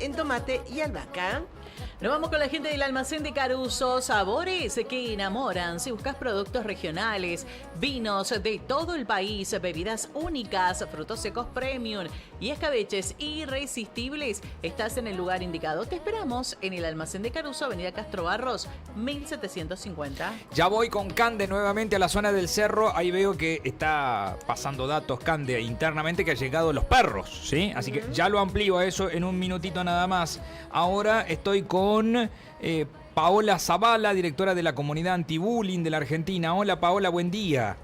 en tomate y albahaca. Nos vamos con la gente del almacén de Caruso. Sabores que enamoran. Si buscas productos regionales, vinos de todo el país, bebidas únicas, frutos secos premium y escabeches irresistibles, estás en el lugar indicado. Te esperamos en el almacén de Caruso, avenida Castro Barros, 1750. Ya voy con Cande nuevamente a la zona del cerro. Ahí veo que está pasando datos Cande internamente que han llegado los perros, ¿sí? Así que ya lo amplío a eso en un minutito nada más. Ahora estoy con Paola Zavala, directora de la comunidad anti-bullying de la Argentina. Hola Paola, buen día.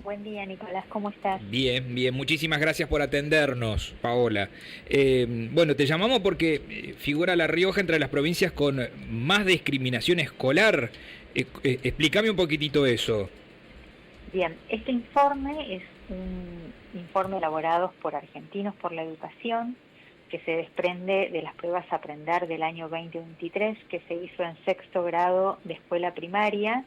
Buen día, Nicolás, ¿cómo estás? Bien, bien, muchísimas gracias por atendernos, Paola. Bueno, te llamamos porque figura La Rioja entre las provincias con más discriminación escolar. Explícame un poquitito eso. Bien, este informe es un informe elaborado por Argentinos por la Educación, que se desprende de las pruebas Aprender del año 2023, que se hizo en 6º grado de escuela primaria,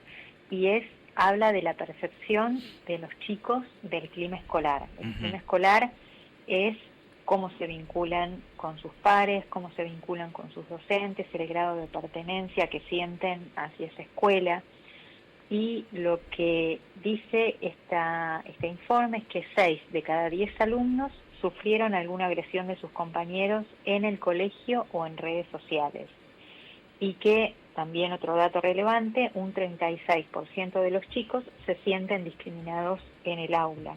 y habla de la percepción de los chicos del clima escolar. El clima escolar es cómo se vinculan con sus pares, cómo se vinculan con sus docentes, el grado de pertenencia que sienten hacia esa escuela. Y lo que dice este informe es que 6 de cada 10 alumnos sufrieron alguna agresión de sus compañeros en el colegio o en redes sociales. Y que, también otro dato relevante, un 36% de los chicos se sienten discriminados en el aula.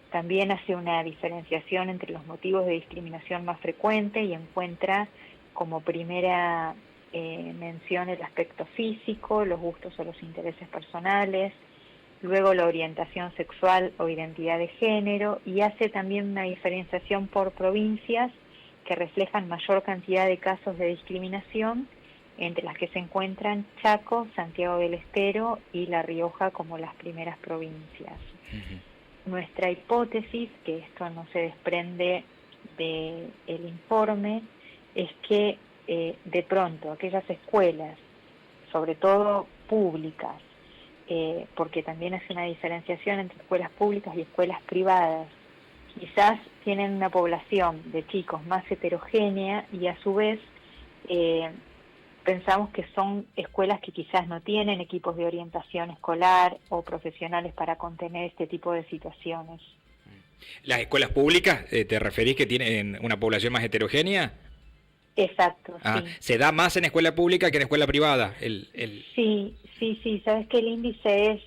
También hace una diferenciación entre los motivos de discriminación más frecuente y encuentra como primera mención el aspecto físico, los gustos o los intereses personales, luego la orientación sexual o identidad de género, y hace también una diferenciación por provincias que reflejan mayor cantidad de casos de discriminación, entre las que se encuentran Chaco, Santiago del Estero y La Rioja como las primeras provincias. Nuestra hipótesis, que esto no se desprende del informe, es que de pronto aquellas escuelas, sobre todo públicas, porque también hace una diferenciación entre escuelas públicas y escuelas privadas, quizás tienen una población de chicos más heterogénea y a su vez pensamos que son escuelas que quizás no tienen equipos de orientación escolar o profesionales para contener este tipo de situaciones. ¿Las escuelas públicas, te referís que tienen una población más heterogénea? Exacto, sí. ¿Se da más en escuela pública que en escuela privada? Sí, sabes que el índice es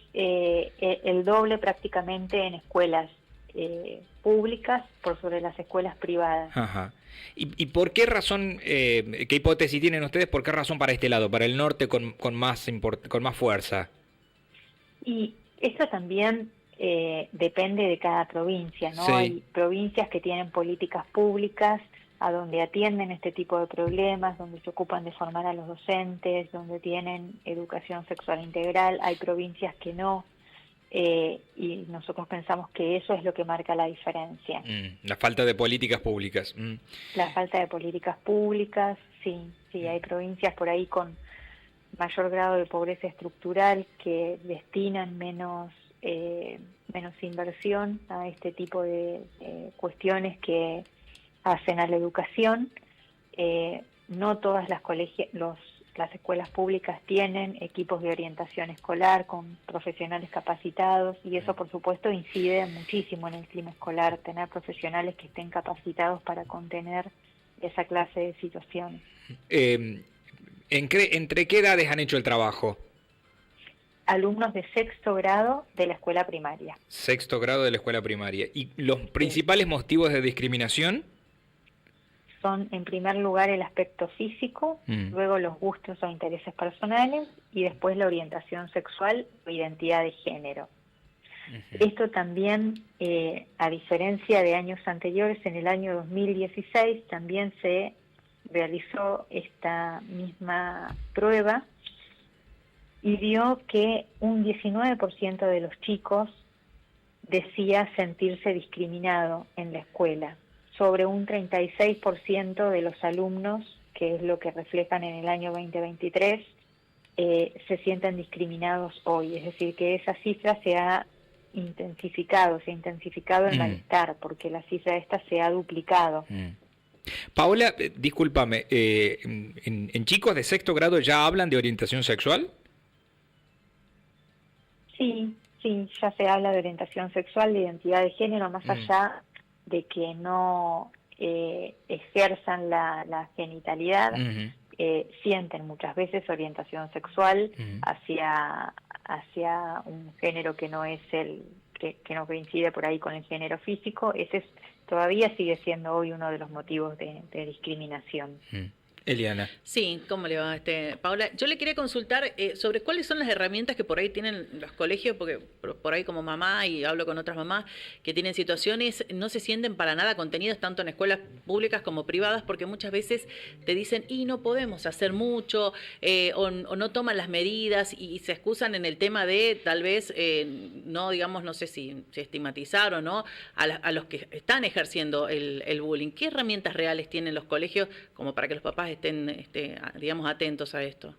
el doble prácticamente en escuelas públicas por sobre las escuelas privadas. Ajá. ¿Y por qué razón, qué hipótesis tienen ustedes, por qué razón para este lado, para el norte con más fuerza? Y esto también depende de cada provincia, ¿no? Sí. Hay provincias que tienen políticas públicas a donde atienden este tipo de problemas, donde se ocupan de formar a los docentes, donde tienen educación sexual integral. Hay provincias que no, y nosotros pensamos que eso es lo que marca la diferencia. La falta de políticas públicas. La falta de políticas públicas, sí, hay provincias por ahí con mayor grado de pobreza estructural que destinan menos inversión a este tipo de cuestiones que hacen a la educación. No todas las escuelas públicas tienen equipos de orientación escolar con profesionales capacitados, y eso por supuesto incide muchísimo en el clima escolar, tener profesionales que estén capacitados para contener esa clase de situaciones. ¿Entre qué edades han hecho el trabajo? Alumnos de 6º grado de la escuela primaria. 6º grado de la escuela primaria. ¿Y los principales motivos de discriminación? Son, en primer lugar, el aspecto físico, luego los gustos o intereses personales, y después la orientación sexual o identidad de género. Esto también, a diferencia de años anteriores, en el año 2016 también se realizó esta misma prueba y dio que un 19% de los chicos decía sentirse discriminado en la escuela, sobre un 36% de los alumnos, que es lo que reflejan en el año 2023, se sienten discriminados hoy. Es decir, que esa cifra se ha intensificado el malestar, porque la cifra esta se ha duplicado. Paola, discúlpame, ¿en chicos de sexto grado ya hablan de orientación sexual? Sí, sí, ya se habla de orientación sexual, de identidad de género, más allá de que no ejerzan la genitalidad, sienten muchas veces orientación sexual hacia un género que no es que no coincide por ahí con el género físico. Todavía sigue siendo hoy uno de los motivos de discriminación. Eliana. Sí, ¿cómo le va, Paola? Yo le quería consultar sobre cuáles son las herramientas que por ahí tienen los colegios, porque por ahí como mamá, y hablo con otras mamás, que tienen situaciones, no se sienten para nada contenidos, tanto en escuelas públicas como privadas, porque muchas veces te dicen, y no podemos hacer mucho, o no toman las medidas, y se excusan en el tema de, tal vez, no, digamos, no sé si estigmatizar o no, a los que están ejerciendo el bullying. ¿Qué herramientas reales tienen los colegios como para que los papás estén, digamos, atentos a esto?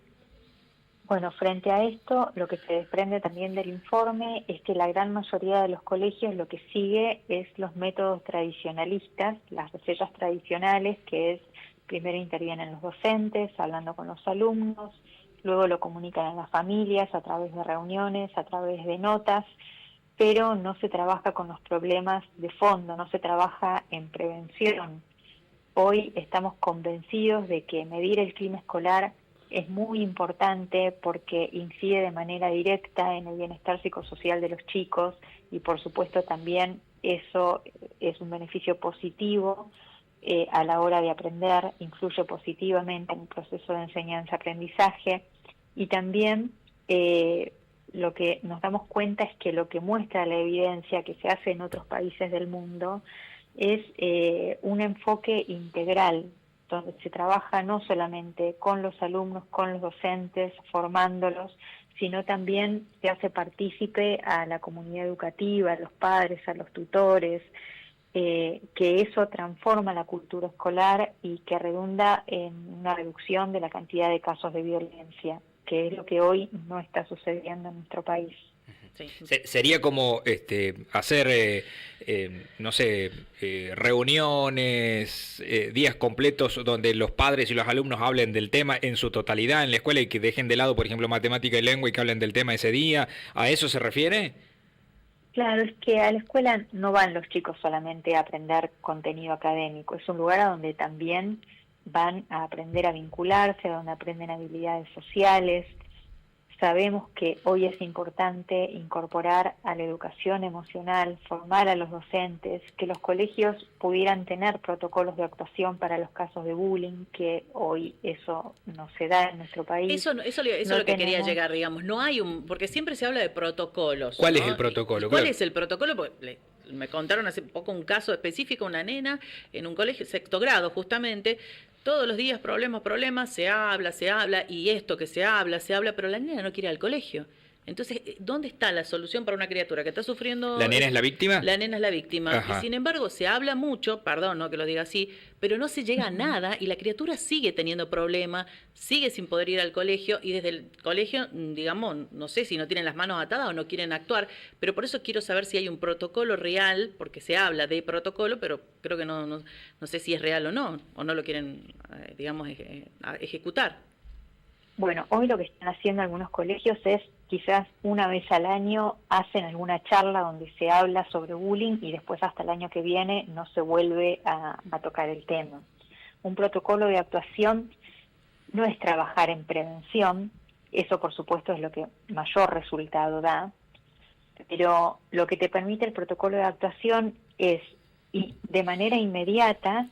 Bueno, frente a esto, lo que se desprende también del informe es que la gran mayoría de los colegios lo que sigue es los métodos tradicionalistas, las recetas tradicionales, que es primero intervienen los docentes, hablando con los alumnos, luego lo comunican a las familias a través de reuniones, a través de notas, pero no se trabaja con los problemas de fondo, no se trabaja en prevención. Hoy estamos convencidos de que medir el clima escolar es muy importante porque incide de manera directa en el bienestar psicosocial de los chicos y por supuesto también eso es un beneficio positivo a la hora de aprender, influye positivamente en el proceso de enseñanza-aprendizaje y también lo que nos damos cuenta es que lo que muestra la evidencia que se hace en otros países del mundo es un enfoque integral, donde se trabaja no solamente con los alumnos, con los docentes, formándolos, sino también se hace partícipe a la comunidad educativa, a los padres, a los tutores, que eso transforma la cultura escolar y que redunda en una reducción de la cantidad de casos de violencia, que es lo que hoy no está sucediendo en nuestro país. Sí. Sería como hacer, no sé, reuniones, días completos donde los padres y los alumnos hablen del tema en su totalidad en la escuela y que dejen de lado, por ejemplo, matemática y lengua y que hablen del tema ese día. ¿A eso se refiere? Claro, es que a la escuela no van los chicos solamente a aprender contenido académico, es un lugar a donde también van a aprender a vincularse, a donde aprenden habilidades sociales. Sabemos que hoy es importante incorporar a la educación emocional, formar a los docentes, que los colegios pudieran tener protocolos de actuación para los casos de bullying, que hoy eso no se da en nuestro país. Eso es lo que quería llegar, digamos. No hay porque siempre se habla de protocolos. ¿Cuál ¿no? es el protocolo? ¿Cuál es el protocolo? Porque me contaron hace poco un caso específico, una nena en un colegio, sexto grado justamente. Todos los días problemas, se habla, y esto que se habla, pero la nena no quiere ir al colegio. Entonces, ¿dónde está la solución para una criatura que está sufriendo? ¿La nena es la víctima? La nena es la víctima. Ajá. Y sin embargo, se habla mucho, perdón, no que lo diga así, pero no se llega a nada y la criatura sigue teniendo problemas, sigue sin poder ir al colegio y desde el colegio, digamos, no sé si no tienen las manos atadas o no quieren actuar, pero por eso quiero saber si hay un protocolo real, porque se habla de protocolo, pero creo que no sé si es real o no lo quieren, digamos, ejecutar. Bueno, hoy lo que están haciendo algunos colegios es quizás una vez al año hacen alguna charla donde se habla sobre bullying y después hasta el año que viene no se vuelve a tocar el tema. Un protocolo de actuación no es trabajar en prevención, eso por supuesto es lo que mayor resultado da, pero lo que te permite el protocolo de actuación es de manera inmediata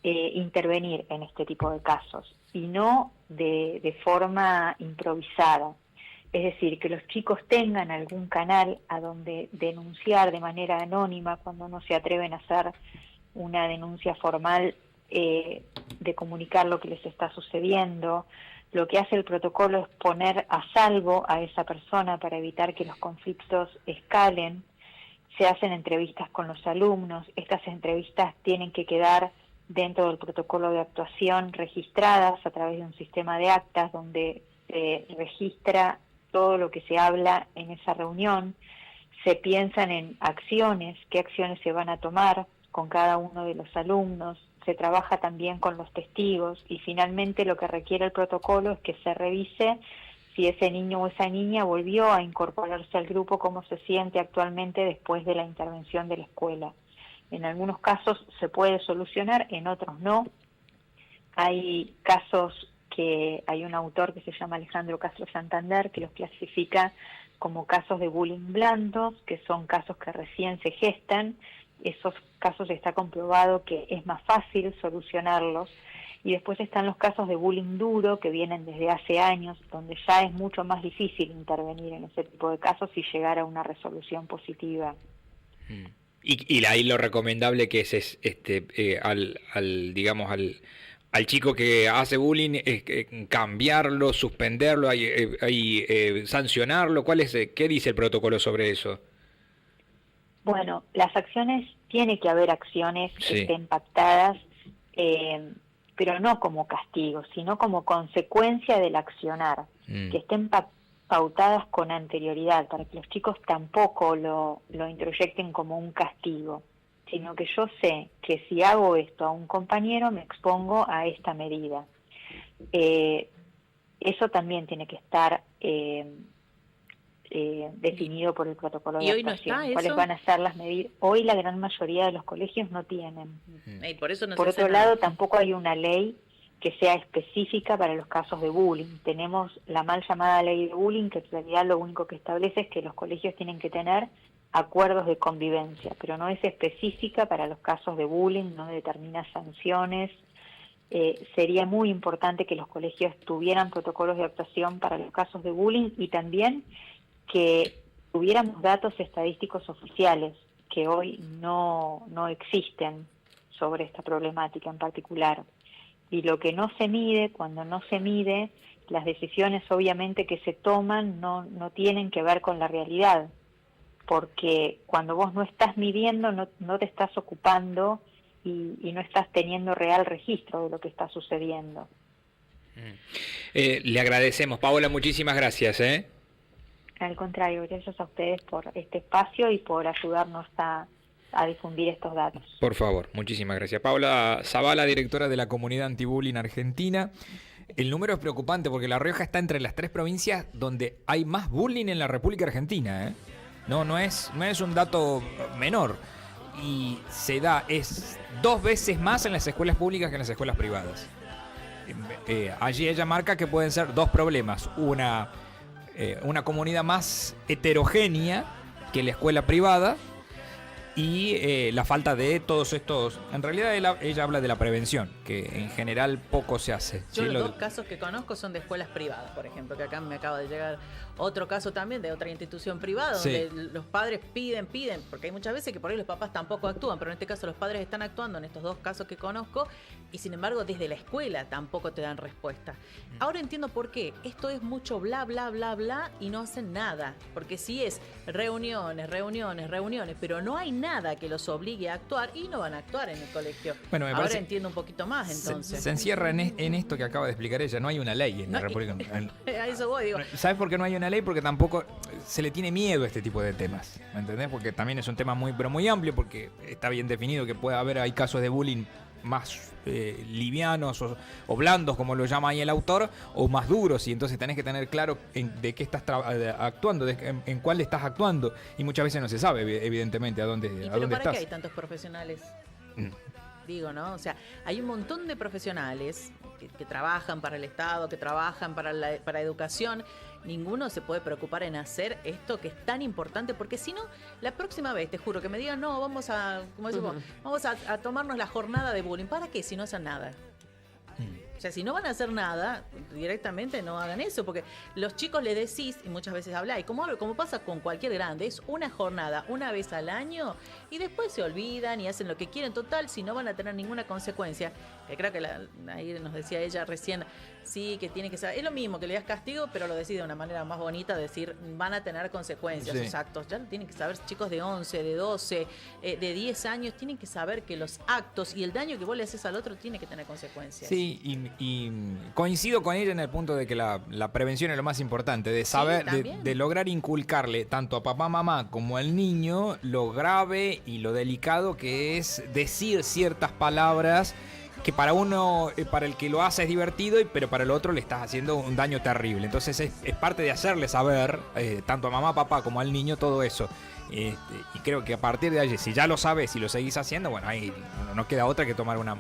intervenir en este tipo de casos y no de forma improvisada. Es decir, que los chicos tengan algún canal a donde denunciar de manera anónima cuando no se atreven a hacer una denuncia formal, de comunicar lo que les está sucediendo. Lo que hace el protocolo es poner a salvo a esa persona para evitar que los conflictos escalen. Se hacen entrevistas con los alumnos, estas entrevistas tienen que quedar dentro del protocolo de actuación registradas a través de un sistema de actas donde se registra todo lo que se habla en esa reunión, se piensan en acciones, qué acciones se van a tomar, con cada uno de los alumnos, se trabaja también con los testigos y finalmente lo que requiere el protocolo es que se revise si ese niño o esa niña volvió a incorporarse al grupo, cómo se siente actualmente después de la intervención de la escuela. En algunos casos se puede solucionar, en otros no. Hay casos que hay un autor que se llama Alejandro Castro Santander que los clasifica como casos de bullying blandos, que son casos que recién se gestan. Esos casos está comprobado que es más fácil solucionarlos. Y después están los casos de bullying duro que vienen desde hace años, donde ya es mucho más difícil intervenir en ese tipo de casos y llegar a una resolución positiva. Y ahí lo recomendable que es al chico que hace bullying, cambiarlo, suspenderlo, sancionarlo. ¿Qué dice el protocolo sobre eso? Bueno, las acciones, tiene que haber acciones que Sí. estén pactadas, pero no como castigo, sino como consecuencia del accionar, que estén pautadas con anterioridad, para que los chicos tampoco lo introyecten como un castigo, sino que yo sé que si hago esto a un compañero me expongo a esta medida. Eso también tiene que estar definido por el protocolo de ¿Y hoy no actuación. está ¿Cuáles eso? van a ser las medidas? Hoy la gran mayoría de los colegios no tienen. Y por eso no Por se hace otro nada. lado, tampoco hay una ley que sea específica para los casos de bullying. Tenemos la mal llamada ley de bullying, que en realidad lo único que establece es que los colegios tienen que tener acuerdos de convivencia, pero no es específica para los casos de bullying, no determina sanciones. Sería muy importante que los colegios tuvieran protocolos de actuación para los casos de bullying y también que tuviéramos datos estadísticos oficiales, que hoy no existen sobre esta problemática en particular. Y lo que no se mide, cuando no se mide, las decisiones obviamente que se toman no tienen que ver con la realidad, porque cuando vos no estás midiendo, no te estás ocupando y no estás teniendo real registro de lo que está sucediendo. Le agradecemos, Paola, muchísimas gracias. Al contrario, gracias a ustedes por este espacio y por ayudarnos a difundir estos datos. Por favor, muchísimas gracias. Paola Zavala, directora de la Comunidad Antibullying Argentina. El número es preocupante porque La Rioja está entre las 3 provincias donde hay más bullying en la República Argentina. No es un dato menor. Y es 2 veces más en las escuelas públicas que en las escuelas privadas. Allí ella marca que pueden ser 2 problemas. Una comunidad más heterogénea que la escuela privada y la falta de todos estos. En realidad ella habla de la prevención, que en general poco se hace. Yo ¿sí? los 2 casos que conozco son de escuelas privadas, por ejemplo, que acá me acaba de llegar otro caso también de otra institución privada, Sí. donde los padres piden, porque hay muchas veces que por ahí los papás tampoco actúan, pero en este caso los padres están actuando en estos 2 casos que conozco y sin embargo desde la escuela tampoco te dan respuesta. Ahora entiendo por qué. Esto es mucho bla, bla, bla, bla y no hacen nada, porque si es reuniones, pero no hay nada que los obligue a actuar y no van a actuar en el colegio. Bueno, me ahora parece- entiendo un poquito más entonces. Se encierra en esto que acaba de explicar ella. No hay una ley en la No, República. A eso voy, digo. ¿Sabes por qué no hay una ley? Porque tampoco se le tiene miedo a este tipo de temas, ¿me entendés? Porque también es un tema pero muy amplio, porque está bien definido que hay casos de bullying más livianos o blandos, como lo llama ahí el autor, o más duros, y entonces tenés que tener claro de qué estás actuando, en cuál estás actuando, y muchas veces no se sabe, evidentemente, a dónde ¿Pero para estás. qué hay tantos profesionales? Mm. Digo, ¿no? O sea, hay un montón de profesionales que trabajan para el Estado, que trabajan para educación. Ninguno se puede preocupar en hacer esto que es tan importante, porque si no, la próxima vez, te juro, que me digan, no, vamos a, como decimos, vamos a tomarnos la jornada de bullying. ¿Para qué? Si no hacen nada. O sea, si no van a hacer nada, directamente no hagan eso, porque los chicos le decís, y muchas veces habláis, como pasa con cualquier grande, es una jornada, una vez al año, y después se olvidan y hacen lo que quieren. Total, si no van a tener ninguna consecuencia, que creo que ahí nos decía ella recién, sí, que tiene que ser, es lo mismo que le das castigo, pero lo decís de una manera más bonita, decir, van a tener consecuencias Sí. sus actos. Ya lo tienen que saber chicos de 11, de 12, de 10 años, tienen que saber que los actos y el daño que vos le haces al otro tiene que tener consecuencias. Sí, y y coincido con ella en el punto de que la prevención es lo más importante, de saber, de lograr inculcarle tanto a papá, mamá como al niño lo grave y lo delicado que es decir ciertas palabras que para uno, para el que lo hace es divertido, pero para el otro le estás haciendo un daño terrible. Entonces es parte de hacerle saber, tanto a mamá, papá como al niño, todo eso. Y creo que a partir de allí, si ya lo sabes y lo seguís haciendo, bueno, ahí no queda otra que tomar una